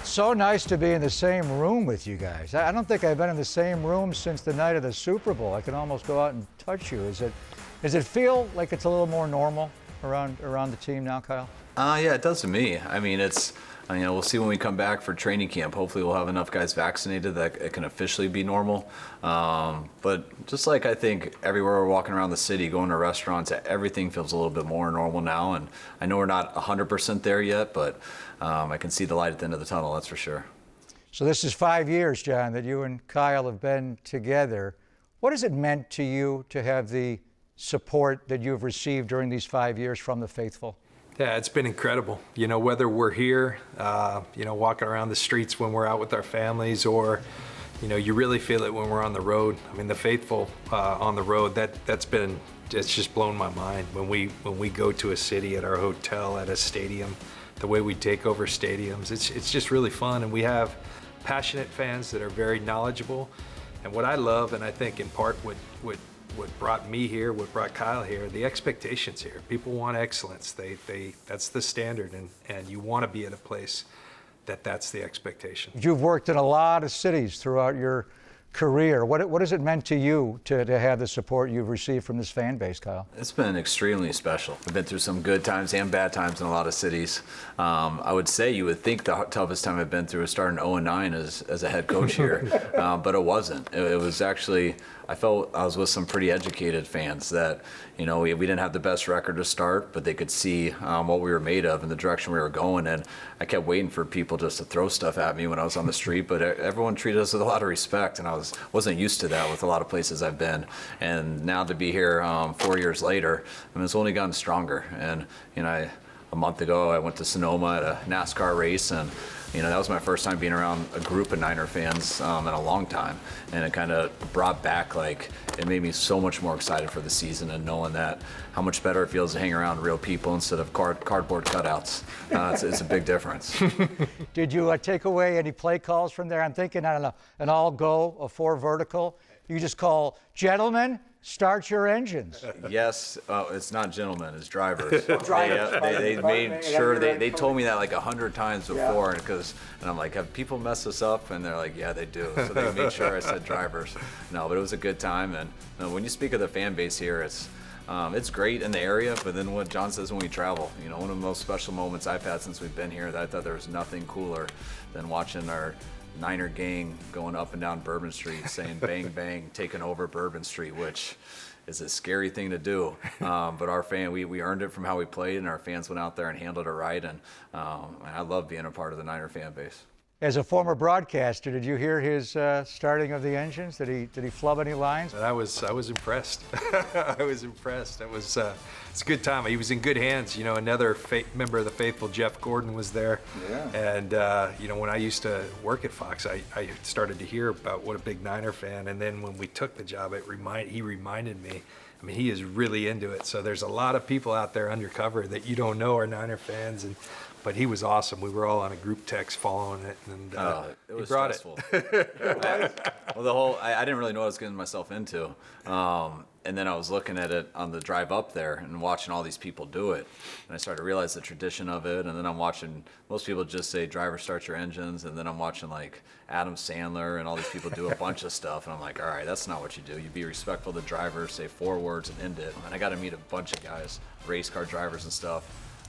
So nice to be in the same room with you guys. I don't think I've been in the same room since the night of the Super Bowl. I can almost go out and touch you. Does it feel like it's a little more normal around the team now, Kyle? Yeah, it does to me. I mean, we'll see when we come back for training camp. Hopefully we'll have enough guys vaccinated that it can officially be normal. But just like I think everywhere we're walking around the city, going to restaurants, everything feels a little bit more normal now. And I know we're not 100% there yet, but I can see the light at the end of the tunnel, that's for sure. So this is 5 years, John, that you and Kyle have been together. What has it meant to you to have the support that you've received during these 5 years from the faithful? Yeah, it's been incredible. You know, whether we're here, walking around the streets when we're out with our families, or, you really feel it when we're on the road. I mean, the faithful on the road, it's just blown my mind. When we go to a city, at our hotel, at a stadium, the way we take over stadiums, it's just really fun. And we have passionate fans that are very knowledgeable. And what I love, and I think in part what brought me here, what brought Kyle here, the expectations here. People want excellence. That's the standard, and you want to be at a place that's the expectation. You've worked in a lot of cities throughout your career. What has it meant to you to have the support you've received from this fan base, Kyle? It's been extremely special. I've been through some good times and bad times in a lot of cities. I would say you would think the toughest time I've been through is starting 0-9 as a head coach here, but it wasn't. It was actually, I felt I was with some pretty educated fans that, we didn't have the best record to start, but they could see what we were made of and the direction we were going. And I kept waiting for people just to throw stuff at me when I was on the street, but everyone treated us with a lot of respect, and I wasn't used to that with a lot of places I've been. And now to be here 4 years later, I mean, it's only gotten stronger. And, a month ago, I went to Sonoma at a NASCAR race, and that was my first time being around a group of Niner fans in a long time, and it kind of brought back, it made me so much more excited for the season, and knowing that how much better it feels to hang around real people instead of cardboard cutouts. It's a big difference. Did you take away any play calls from there? I'm thinking, I don't know, an all-go, a 4 vertical. You just call, gentlemen, start your engines. Yes, it's not gentlemen, it's drivers. They made sure, they told me that 100 times before, and I'm like, have people messed this up? And they're like, yeah, they do. So they made sure I said drivers. No, but it was a good time. And when you speak of the fan base here, it's great in the area, but then what John says when we travel, one of the most special moments I've had since we've been here, that I thought there was nothing cooler than watching our Niner gang going up and down Bourbon Street saying bang, bang, taking over Bourbon Street, which is a scary thing to do. But our we earned it from how we played, and our fans went out there and handled it right. And I love being a part of the Niner fan base. As a former broadcaster, did you hear his starting of the engines? Did he flub any lines? I was impressed. I was impressed. It's a good time. He was in good hands. Another member of the faithful, Jeff Gordon, was there. Yeah. And when I used to work at Fox, I started to hear about what a big Niner fan. And then when we took the job, he reminded me. I mean, he is really into it. So there's a lot of people out there undercover that you don't know are Niner fans, but he was awesome. We were all on a group text following it, and it was he brought stressful. I didn't really know what I was getting myself into. And then I was looking at it on the drive up there and watching all these people do it. And I started to realize the tradition of it. And then I'm watching, most people just say, driver, start your engines. And then I'm watching Adam Sandler and all these people do a bunch of stuff. And I'm like, all right, that's not what you do. You be respectful to the driver, say 4 words and end it. And I got to meet a bunch of guys, race car drivers and stuff.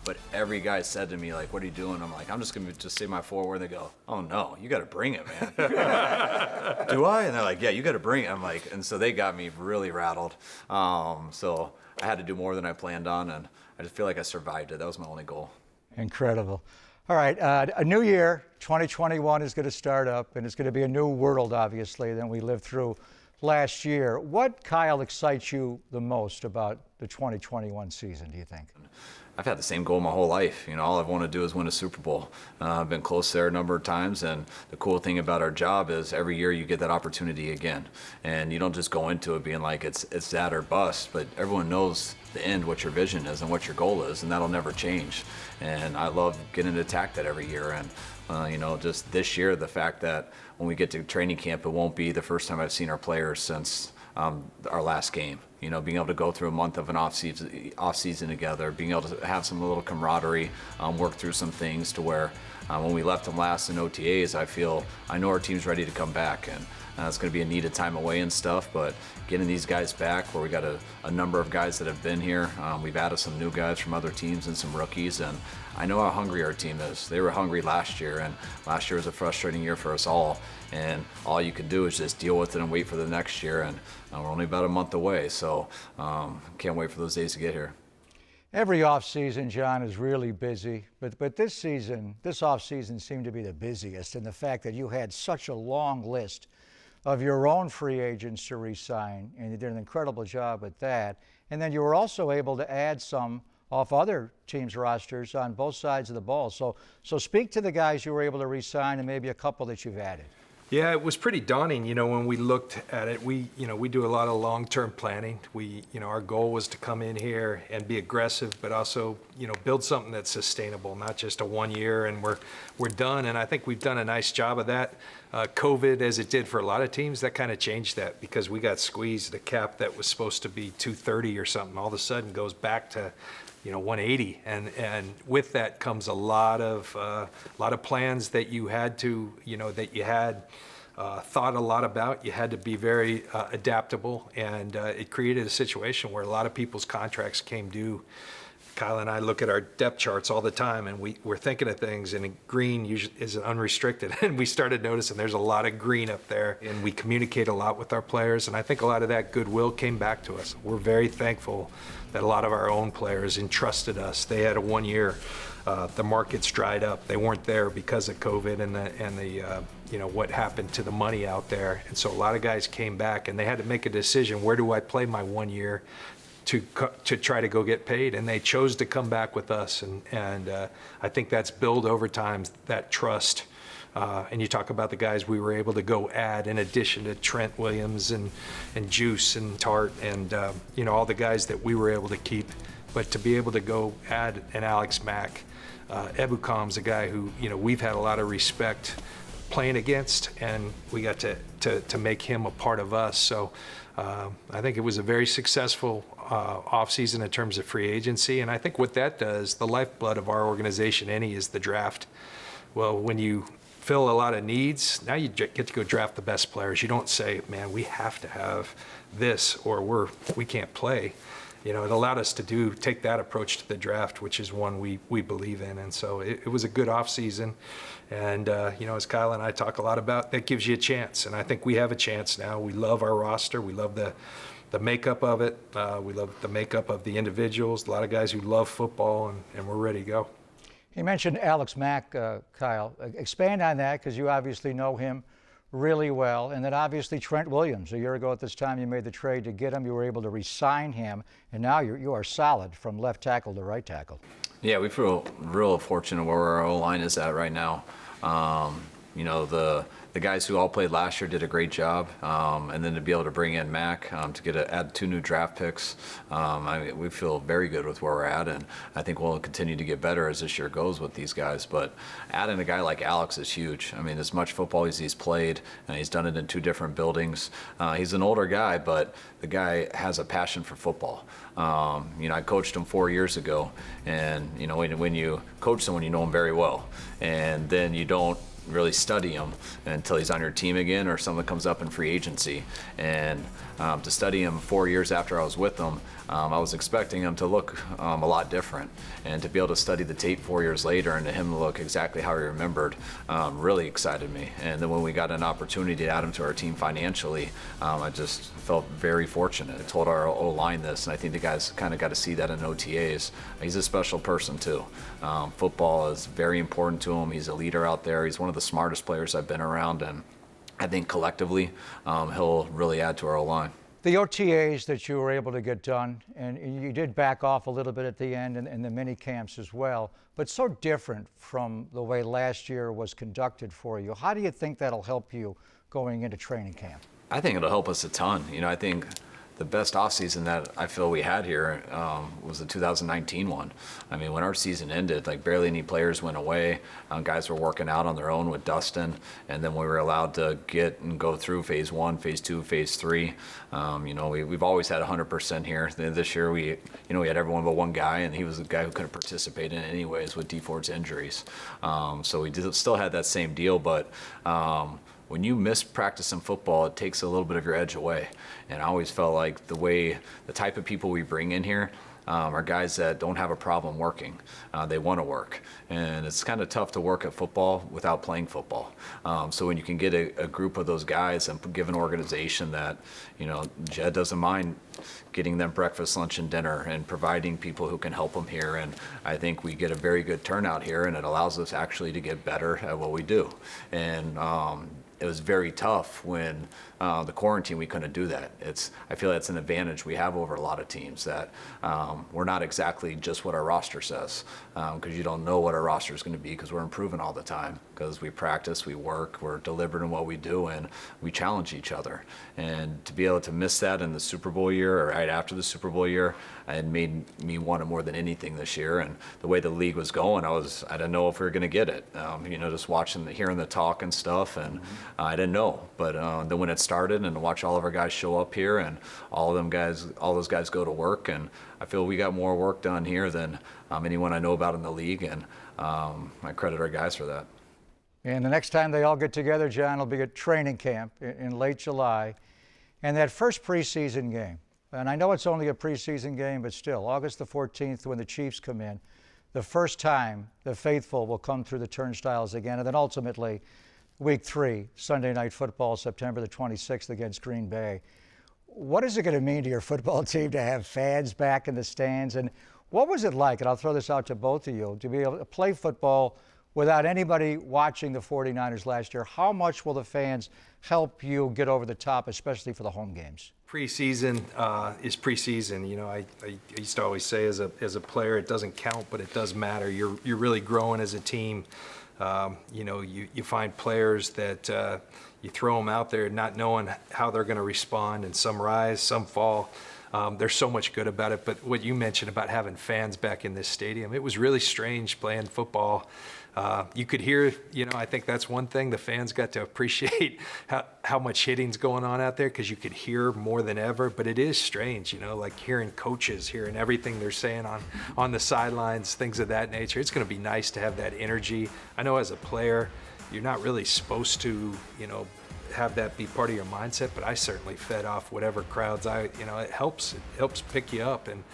But every guy said to me, what are you doing? I'm like, I'm just going to just say my 4 words. They go, oh, no, you got to bring it, man. Do I? And they're like, yeah, you got to bring it. I'm like, and so they got me really rattled. So I had to do more than I planned on, and I just feel like I survived it. That was my only goal. Incredible. All right, a new year, 2021 is going to start up, and it's going to be a new world, obviously, than we lived through last year. What, Kyle, excites you the most about the 2021 season, do you think? I've had the same goal my whole life. All I've wanted to do is win a Super Bowl. I've been close there a number of times, and the cool thing about our job is every year you get that opportunity again. And you don't just go into it being like it's that or bust, but everyone knows the end, what your vision is and what your goal is, and that'll never change. And I love getting to attack that every year. And just this year, the fact that when we get to training camp, it won't be the first time I've seen our players since our last game. You know, being able to go through a month of an off season together, being able to have some little camaraderie, work through some things to where when we left them last in OTAs, I know our team's ready to come back, and it's going to be a needed time away and stuff, but getting these guys back where we got a number of guys that have been here. We've added some new guys from other teams and some rookies, and I know how hungry our team is. They were hungry last year, and last year was a frustrating year for us all, and all you can do is just deal with it and wait for the next year, and we're only about a month away, so can't wait for those days to get here. Every off-season, John, is really busy, but this off-season seemed to be the busiest, in the fact that you had such a long list of your own free agents to re-sign, and you did an incredible job with that. And then you were also able to add some off other teams' rosters on both sides of the ball. So speak to the guys you were able to re-sign and maybe a couple that you've added. Yeah, it was pretty daunting, when we looked at it. We do a lot of long-term planning. Our goal was to come in here and be aggressive, but also, build something that's sustainable, not just a 1 year and we're done. And I think we've done a nice job of that. COVID, as it did for a lot of teams, that kind of changed that because we got squeezed. The cap that was supposed to be 230 or something, all of a sudden goes back to 180, and with that comes a lot of plans that you had to thought a lot about. You had to be very adaptable, and it created a situation where a lot of people's contracts came due. Kyle and I look at our depth charts all the time, and we're thinking of things, and green usually is unrestricted. And we started noticing there's a lot of green up there, and we communicate a lot with our players, and I think a lot of that goodwill came back to us. We're very thankful that a lot of our own players entrusted us. They had a 1 year. The markets dried up. They weren't there because of COVID and the what happened to the money out there. And so a lot of guys came back, and they had to make a decision: where do I play my 1 year to try to go get paid? And they chose to come back with us, and I think that's built over time, that trust. And you talk about the guys we were able to go add in addition to Trent Williams and Juice and Tart and all the guys that we were able to keep, but to be able to go add an Alex Mack. Ebukam's a guy who we've had a lot of respect playing against, and we got to make him a part of us. So I think it was a very successful offseason in terms of free agency, and I think what that does, the lifeblood of our organization, is the draft. Well, when you fill a lot of needs, now you get to go draft the best players. You don't say, man, we have to have this or we can't play. It allowed us to take that approach to the draft, which is one we believe in. And so it was a good off season. And, as Kyle and I talk a lot about, that gives you a chance. And I think we have a chance now. We love our roster. We love the makeup of it. We love the makeup of the individuals, a lot of guys who love football, and we're ready to go. You mentioned Alex Mack, Kyle. Expand on that, because you obviously know him really well. And then obviously Trent Williams. A year ago at this time, you made the trade to get him. You were able to re-sign him, and now you are solid from left tackle to right tackle. Yeah, we feel real fortunate where our O-line is at right now. The guys who all played last year did a great job, and then to be able to bring in Mack to add 2 new draft picks, we feel very good with where we're at, and I think we'll continue to get better as this year goes with these guys. But adding a guy like Alex is huge. I mean, as much football as he's played, and he's done it in 2 different buildings. He's an older guy, but the guy has a passion for football. I coached him 4 years ago, and when you coach someone, you know him very well, and then you don't really study him until he's on your team again or someone comes up in free agency. And to study him 4 years after I was with him, I was expecting him to look a lot different. And to be able to study the tape 4 years later and to him to look exactly how he remembered really excited me. And then when we got an opportunity to add him to our team financially, I just felt very fortunate. I told our O-line this, and I think the guys kind of got to see that in OTAs. He's a special person too. Football is very important to him. He's a leader out there. He's one of the smartest players I've been around, and I think collectively he'll really add to our O-line. The OTAs that you were able to get done, and you did back off a little bit at the end, and the mini camps as well, but so different from the way last year was conducted for you. How do you think that'll help you going into training camp? I think it'll help us a ton. I think the best offseason that I feel we had here was the 2019 one. I mean, when our season ended, like barely any players went away. Guys were working out on their own with Dustin, and then we were allowed to get and go through phase 1, phase 2, phase 3. We've always had 100% here. This year we had everyone but one guy, and he was the guy who couldn't participate in it anyways with D Ford's injuries. So we still had that same deal, but when you miss practice in football, it takes a little bit of your edge away. And I always felt like the type of people we bring in here are guys that don't have a problem working. They want to work. And it's kind of tough to work at football without playing football. So when you can get a group of those guys and give an organization that, Jed doesn't mind getting them breakfast, lunch, and dinner and providing people who can help them here. And I think we get a very good turnout here, and it allows us actually to get better at what we do. And it was very tough when the quarantine, we couldn't do that. I feel that's an advantage we have over a lot of teams, that we're not exactly just what our roster says, because you don't know what our roster is going to be, because we're improving all the time, because we practice, we work, we're deliberate in what we do, and we challenge each other. And to be able to miss that in the Super Bowl year, or right after the Super Bowl year, it made me want it more than anything this year. And the way the league was going, I didn't know if we were going to get it. Just hearing the talk and stuff, and I didn't know. But then when it started, and to watch all of our guys show up here, and all those guys go to work, and I feel we got more work done here than anyone I know about in the league, and I credit our guys for that. And the next time they all get together, John, will be at training camp in late July. And that first preseason game, and I know it's only a preseason game, but still, August the 14th, when the Chiefs come in, the first time the faithful will come through the turnstiles again. And then ultimately, Week 3, Sunday Night Football, September the 26th against Green Bay. What is it going to mean to your football team to have fans back in the stands? And what was it like, and I'll throw this out to both of you, to be able to play football without anybody watching the 49ers last year? How much will the fans help you get over the top, especially for the home games? Preseason is preseason. I used to always say as a player, it doesn't count, but it does matter. You're really growing as a team. You find players that you throw them out there not knowing how they're going to respond, and some rise, some fall. There's so much good about it. But what you mentioned about having fans back in this stadium, it was really strange playing football. You could hear, I think that's one thing the fans got to appreciate how much hitting's going on out there, because you could hear more than ever. But it is strange, like hearing coaches, hearing everything they're saying on the sidelines, things of that nature. It's going to be nice to have that energy. I know as a player, you're not really supposed to, have that be part of your mindset, but I certainly fed off whatever crowds it helps pick you up. And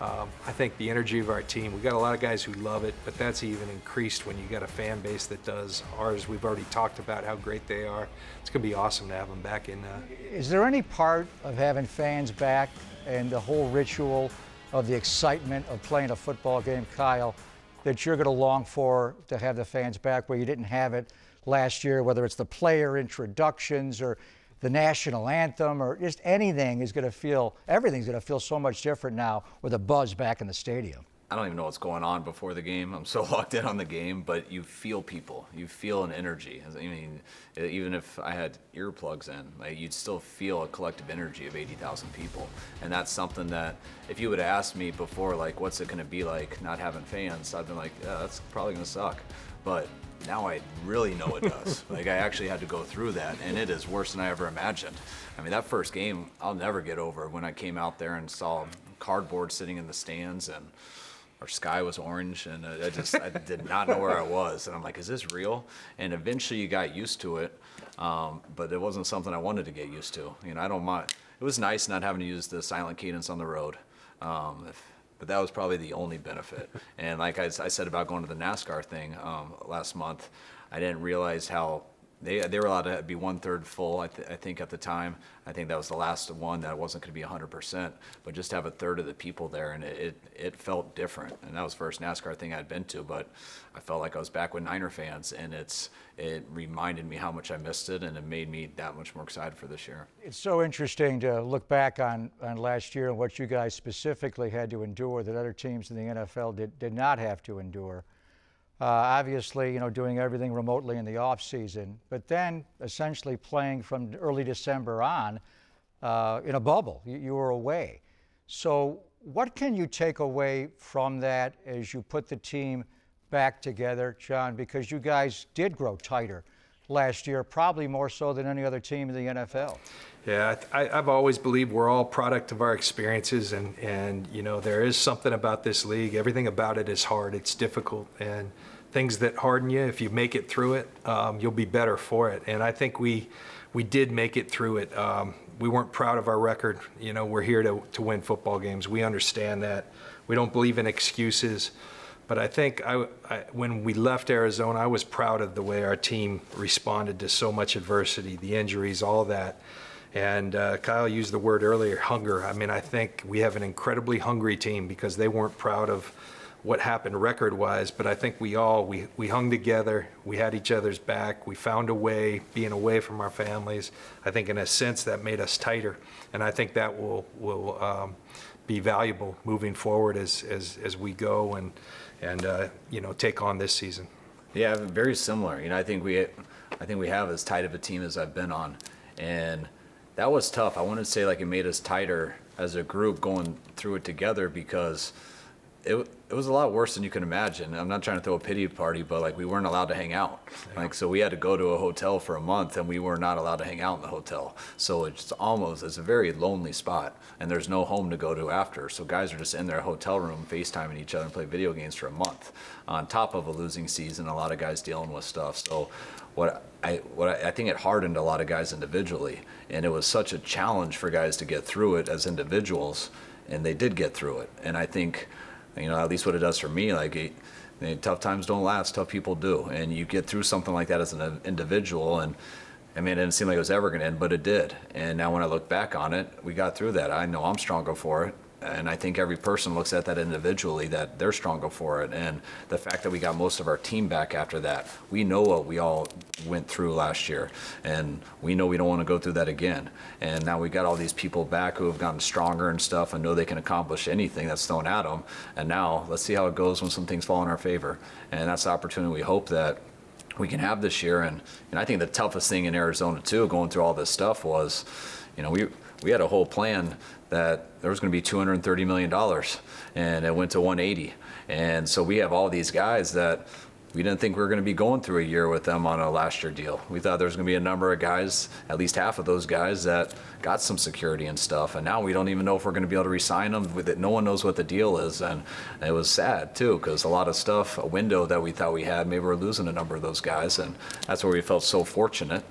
I think the energy of our team, we got a lot of guys who love it, but that's even increased when you got a fan base that does. Ours, we've already talked about how great they are. It's going to be awesome to have them back in. Is there any part of having fans back and the whole ritual of the excitement of playing a football game, Kyle, that you're going to long for to have the fans back where you didn't have it last year, whether it's the player introductions or the national anthem or just everything's going to feel so much different now with a buzz back in the stadium? I don't even know what's going on before the game. I'm so locked in on the game, but you feel people. You feel an energy. I mean, even if I had earplugs in, you'd still feel a collective energy of 80,000 people. And that's something that if you would have asked me before, what's it going to be like not having fans, I'd been like, yeah, that's probably going to suck. But now I really know it does. I actually had to go through that, and it is worse than I ever imagined. I mean, that first game, I'll never get over when I came out there and saw cardboard sitting in the stands, and our sky was orange, and I did not know where I was. And I'm like, is this real? And eventually you got used to it, but it wasn't something I wanted to get used to. I don't mind. It was nice not having to use the silent cadence on the road. But that was probably the only benefit. And like I said about going to the NASCAR thing last month, I didn't realize how they were allowed to be 1/3 full, I think, at the time. I think that was the last one that wasn't going to be 100%, but just to have 1/3 of the people there, and it felt different. And that was the first NASCAR thing I'd been to, but I felt like I was back with Niner fans, and it reminded me how much I missed it, and it made me that much more excited for this year. It's so interesting to look back on last year and what you guys specifically had to endure that other teams in the NFL did not have to endure. Obviously, doing everything remotely in the off season, but then essentially playing from early December on in a bubble. You were away. So what can you take away from that as you put the team back together, John? Because you guys did grow tighter last year, probably more so than any other team in the NFL. Yeah, I've always believed we're all product of our experiences, and you know, there is something about this league. Everything about it is hard. It's difficult, and things that harden you, if you make it through it, you'll be better for it. And I think we did make it through it. We weren't proud of our record. You know, we're here to win football games. We understand that. We don't believe in excuses. But I think when we left Arizona, I was proud of the way our team responded to so much adversity, the injuries, all that. And Kyle used the word earlier, hunger. I mean, I think we have an incredibly hungry team because they weren't proud of what happened record-wise, but I think we hung together, we had each other's back, we found a way, being away from our families. I think in a sense that made us tighter, and I think that will be valuable moving forward as we go and you know, take on this season. Yeah, very similar. You know, I think we have as tight of a team as I've been on, and that was tough. I wouldn't say like it made us tighter as a group going through it together, because it was a lot worse than you can imagine. I'm not trying to throw a pity party, but like we weren't allowed to hang out. Like, so we had to go to a hotel for a month and we were not allowed to hang out in the hotel. So it's a very lonely spot, and there's no home to go to after. So guys are just in their hotel room FaceTiming each other and play video games for a month on top of a losing season. A lot of guys dealing with stuff. So what I think it hardened a lot of guys individually, and it was such a challenge for guys to get through it as individuals, and they did get through it. And I think, you know, at least what it does for me, like tough times don't last, tough people do. And you get through something like that as an individual, and I mean, it didn't seem like it was ever going to end, but it did. And now when I look back on it, we got through that. I know I'm stronger for it. And I think every person looks at that individually, that they're stronger for it. And the fact that we got most of our team back after that, we know what we all went through last year. And we know we don't want to go through that again. And now we got all these people back who have gotten stronger and stuff and know they can accomplish anything that's thrown at them. And now let's see how it goes when some things fall in our favor. And that's the opportunity we hope that we can have this year. And I think the toughest thing in Arizona too, going through all this stuff, was, you know, we had a whole plan that there was going to be $230 million, and it went to 180. And so we have all these guys that we didn't think we were going to be going through a year with them on a last year deal. We thought there was going to be a number of guys, at least half of those guys, that got some security and stuff. And now we don't even know if we're going to be able to re-sign them. No one knows what the deal is. And it was sad too, because a lot of stuff, a window that we thought we had, maybe we're losing a number of those guys. And that's where we felt so fortunate,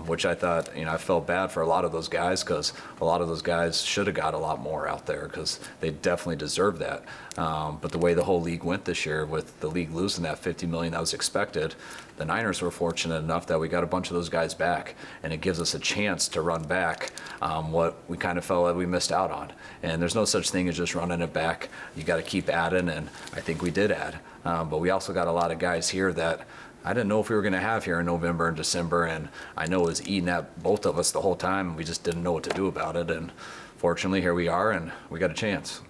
which I thought, you know, I felt bad for a lot of those guys, because a lot of those guys should have got a lot more out there, because they definitely deserve that. But the way the whole league went this year, with the league losing that $50 million that was expected, the Niners were fortunate enough that we got a bunch of those guys back, and it gives us a chance to run back what we kind of felt like we missed out on. And there's no such thing as just running it back. You got to keep adding, and I think we did add. But we also got a lot of guys here that I didn't know if we were going to have here in November and December, and I know it was eating at both of us the whole time, and we just didn't know what to do about it. And fortunately, here we are, and we got a chance.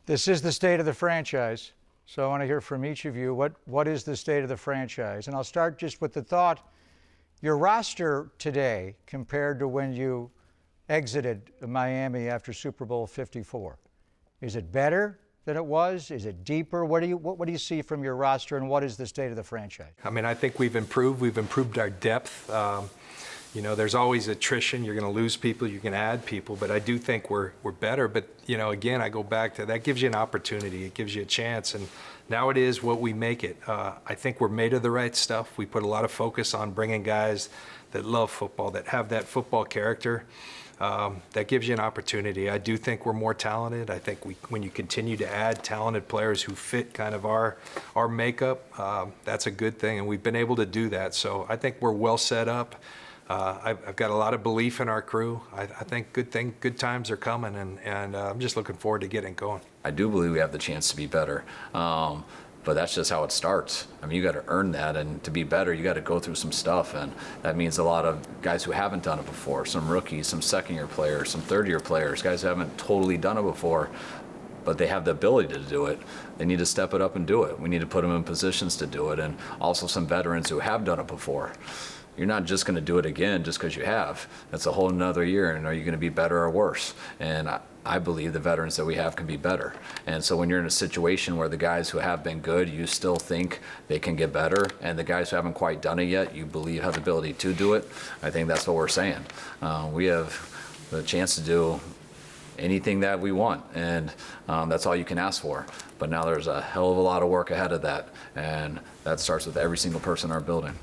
This is the state of the franchise. So I want to hear from each of you, what is the state of the franchise? And I'll start just with the thought, your roster today compared to when you exited Miami after Super Bowl 54. Is it better than it was? Is it deeper? What do you see from your roster, and what is the state of the franchise? I mean, I think we've improved our depth. You know, there's always attrition. You're going to lose people, you can add people, but I do think we're better. But, you know, again, I go back to that gives you an opportunity. It gives you a chance. And now it is what we make it. I think we're made of the right stuff. We put a lot of focus on bringing guys that love football, that have that football character. That gives you an opportunity. I do think we're more talented. I think when you continue to add talented players who fit kind of our makeup, that's a good thing. And we've been able to do that. So I think we're well set up. I've got a lot of belief in our crew. I think good times are coming, and I'm just looking forward to getting going. I do believe we have the chance to be better, but that's just how it starts. I mean, you got to earn that, and to be better, you got to go through some stuff, and that means a lot of guys who haven't done it before, some rookies, some second-year players, some third-year players, guys who haven't totally done it before, but they have the ability to do it. They need to step it up and do it. We need to put them in positions to do it, and also some veterans who have done it before. you're not just going to do it again just because you have. That's a whole nother year, and are you going to be better or worse? And I believe the veterans that we have can be better. And so when you're in a situation where the guys who have been good, you still think they can get better, and the guys who haven't quite done it yet, you believe have the ability to do it, I think that's what we're saying. We have the chance to do anything that we want, and that's all you can ask for. But now there's a hell of a lot of work ahead of that, and that starts with every single person in our building.